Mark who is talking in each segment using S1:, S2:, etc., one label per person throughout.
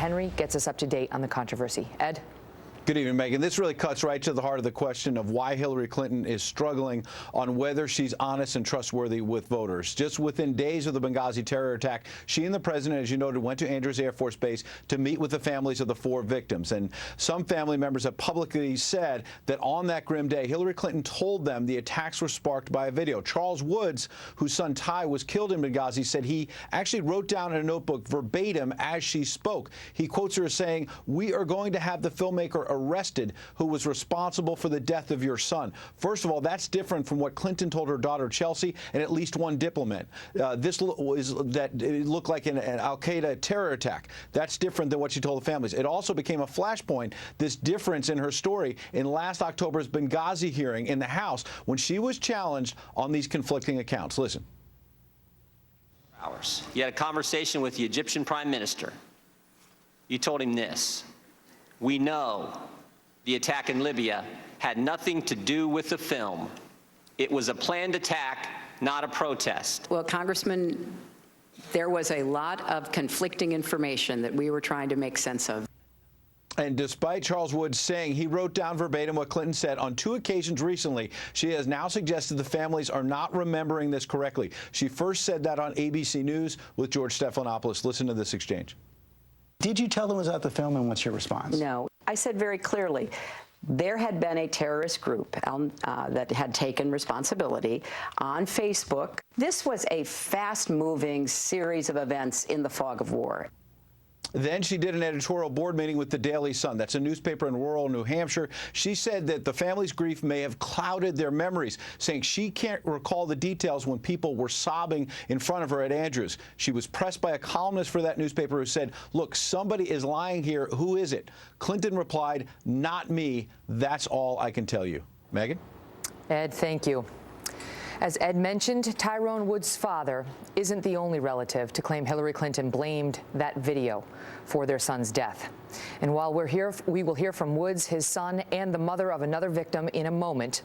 S1: Henry gets us up to date on the controversy. Ed?
S2: Good evening, Megan. This really cuts right to the heart of the question of why Hillary Clinton is struggling on whether she's honest and trustworthy with voters. Just within days of the Benghazi terror attack, she and the president, as you noted, went to Andrews Air Force Base to meet with the families of the 4 victims. And some family members have publicly said that on that grim day, Hillary Clinton told them the attacks were sparked by a video. Charles Woods, whose son Ty was killed in Benghazi, said he actually wrote down in a notebook verbatim as she spoke. He quotes her as saying, "We are going to have the filmmaker arrested who was responsible for the death of your son." First of all, that's different from what Clinton told her daughter Chelsea and at least one diplomat. This was that it looked like an al-Qaeda terror attack. That's different than what she told the families. It also became a flashpoint, this difference in her story, in last October's Benghazi hearing in the House when she was challenged on these conflicting accounts. Listen.
S3: You had a conversation with the Egyptian Prime Minister. You told him this: "We know the attack in Libya had nothing to do with the film. It was a planned attack, not a protest."
S4: Well, Congressman, there was a lot of conflicting information that we were trying to make sense of.
S2: And despite Charles Woods saying he wrote down verbatim what Clinton said on 2 occasions recently, she has now suggested the families are not remembering this correctly. She first said that on ABC News with George Stephanopoulos. Listen to this exchange.
S5: Did you tell them it was at the film, and what's your response?
S4: No. I said very clearly, there had been a terrorist group that had taken responsibility on Facebook. This was a fast-moving series of events in the fog of war.
S2: Then she did an editorial board meeting with the Daily Sun. That's a newspaper in rural New Hampshire. She said that the family's grief may have clouded their memories, saying she can't recall the details when people were sobbing in front of her at Andrews. She was pressed by a columnist for that newspaper who said, "Look, somebody is lying here. Who is it?" Clinton replied, "Not me. That's all I can tell you." Megan?
S1: Ed, thank you. As Ed mentioned, Tyrone Woods' father isn't the only relative to claim Hillary Clinton blamed that video for their son's death. And while we will hear from Woods, his son, and the mother of another victim in a moment,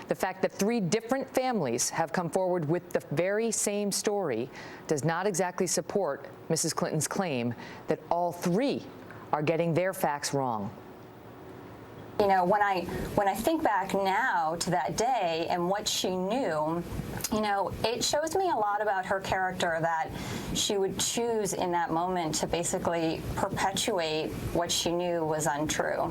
S1: the fact that 3 different families have come forward with the very same story does not exactly support Mrs. Clinton's claim that all 3 are getting their facts wrong.
S6: You know, when I think back now to that day and what she knew, you know, it shows me a lot about her character, that she would choose in that moment to basically perpetuate what she knew was untrue.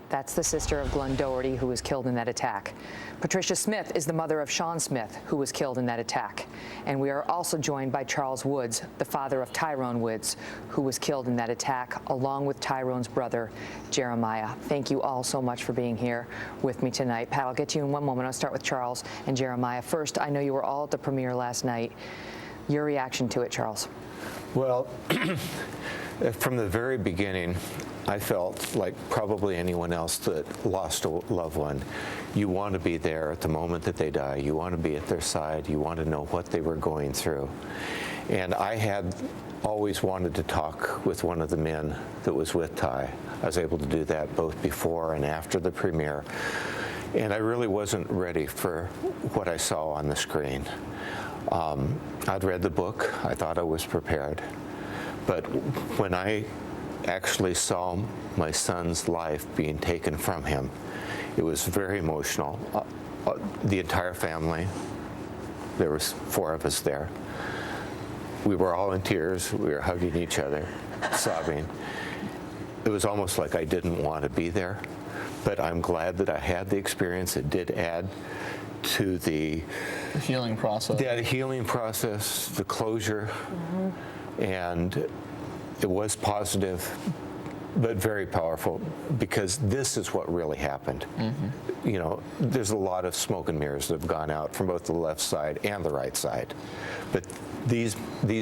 S1: That's the sister of Glenn Doherty, who was killed in that attack. Patricia Smith is the mother of Sean Smith, who was killed in that attack. And we are also joined by Charles Woods, the father of Tyrone Woods, who was killed in that attack, along with Tyrone's brother, Jeremiah. Thank you all so much for being here with me tonight. Pat, I'll get to you in one moment. I'll start with Charles and Jeremiah. First, I know you were all at the premiere last night. Your reaction to it, Charles?
S7: Well, from the very beginning, I felt like probably anyone else that lost a loved one. You want to be there at the moment that they die. You want to be at their side. You want to know what they were going through. And I had always wanted to talk with one of the men that was with Ty. I was able to do that both before and after the premiere. And I really wasn't ready for what I saw on the screen. I'd read the book. I thought I was prepared. But when I actually saw my son's life being taken from him, it was very emotional. The entire family, there was 4 of us there. We were all in tears. We were hugging each other, sobbing. It was almost like I didn't want to be there, but I'm glad that I had the experience. It did add to the
S8: healing process.
S7: The healing process, the closure, and it was positive, but very powerful, because this is what really happened. You know, there's a lot of smoke and mirrors that have gone out from both the left side and the right side, but these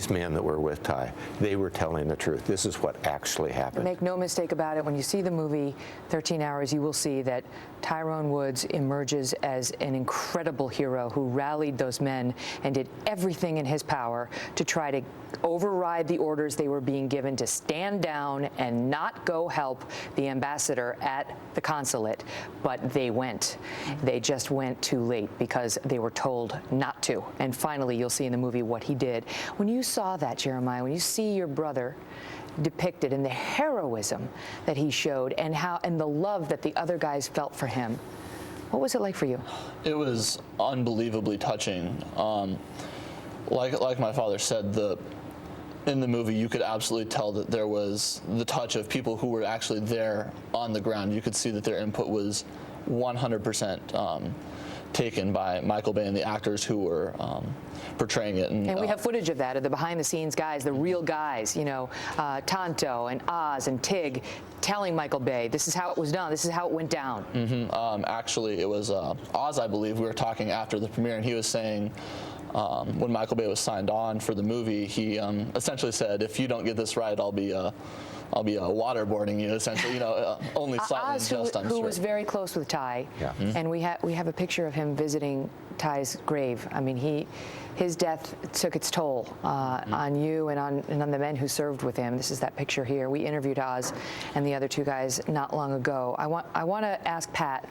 S7: men that were with Ty, they were telling the truth. This is what actually happened.
S1: Make no mistake about it, when you see the movie 13 Hours, you will see that Tyrone Woods emerges as an incredible hero who rallied those men and did everything in his power to try to override the orders they were being given to stand down and not go help the ambassador at the consulate. But they went. They just went too late because they were told not to. And finally, you'll see in the movie what he did. When you saw that, Jeremiah, when you see your brother depicted and the heroism that he showed and the love that the other guys felt for him. What was it like for you?
S8: It was unbelievably touching. Like my father said, in the movie, you could absolutely tell that there was the touch of people who were actually there on the ground. You could see that their input was 100% taken by Michael Bay and the actors who were portraying it.
S1: And we have footage of that, of the behind-the-scenes guys, the real guys, you know, Tonto and Oz and Tig telling Michael Bay, this is how it was done, this is how it went down.
S8: Actually, it was Oz, I believe, we were talking after the premiere, and he was saying, when Michael Bay was signed on for the movie, he essentially said, if you don't get this right, I'll be waterboarding you, essentially, you know, only slightly
S1: Oz,
S8: just, I'm
S1: who
S8: sure.
S1: was very close with Ty, and we have a picture of him visiting Ty's grave. I mean, his death took its toll on you and on the men who served with him. This is that picture here. We interviewed Oz and the other two guys not long ago. I want to ask Pat,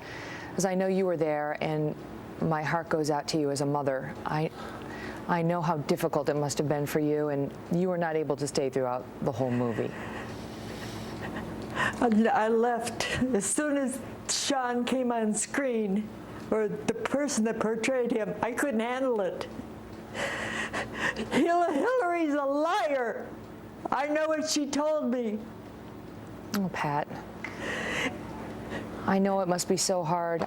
S1: because I know you were there, and my heart goes out to you as a mother. I know how difficult it must have been for you, and you were not able to stay throughout the whole movie.
S9: I left as soon as Sean came on screen, or the person that portrayed him. I couldn't handle it. Hillary's a liar. I know what she told me.
S1: Oh, Pat. I know it must be so hard.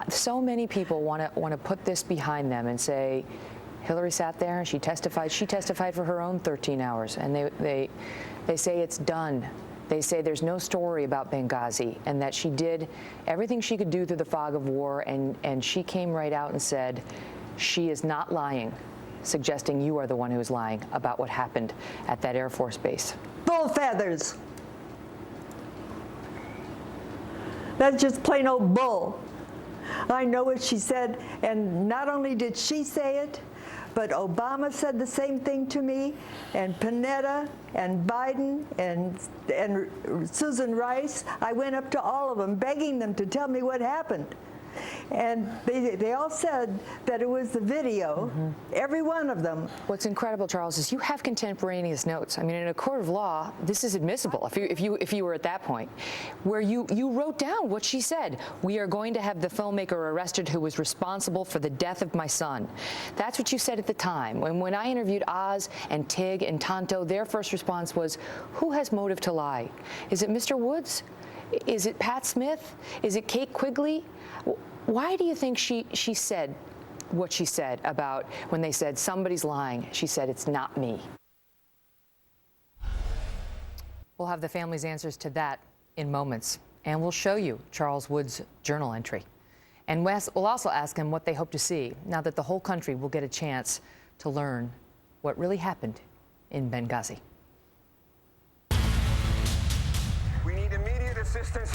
S1: So many people want to put this behind them and say, Hillary sat there and she testified. She testified for her own 13 hours, and they say it's done. They say there's no story about Benghazi, and that she did everything she could do through the fog of war, and she came right out and said she is not lying, suggesting you are the one who is lying about what happened at that Air Force base.
S9: Bull feathers. That's just plain old bull. I know what she said, and not only did she say it, but Obama said the same thing to me, and Panetta, and Biden, and Susan Rice. I went up to all of them, begging them to tell me what happened. And they all said that it was the video, every one of them.
S1: What's incredible, Charles, is you have contemporaneous notes. I mean, in a court of law, this is admissible if you were at that point, where you wrote down what she said. We are going to have the filmmaker arrested who was responsible for the death of my son. That's what you said at the time. And when I interviewed Oz and Tig and Tonto, their first response was, who has motive to lie? Is it Mr. Woods? Is it Pat Smith? Is it Kate Quigley? Why do you think she said what she said about when they said somebody's lying? She said, it's not me. We'll have the family's answers to that in moments, and we'll show you Charles Wood's journal entry. And we'll also ask him what they hope to see now that the whole country will get a chance to learn what really happened in Benghazi.
S10: We need immediate assistance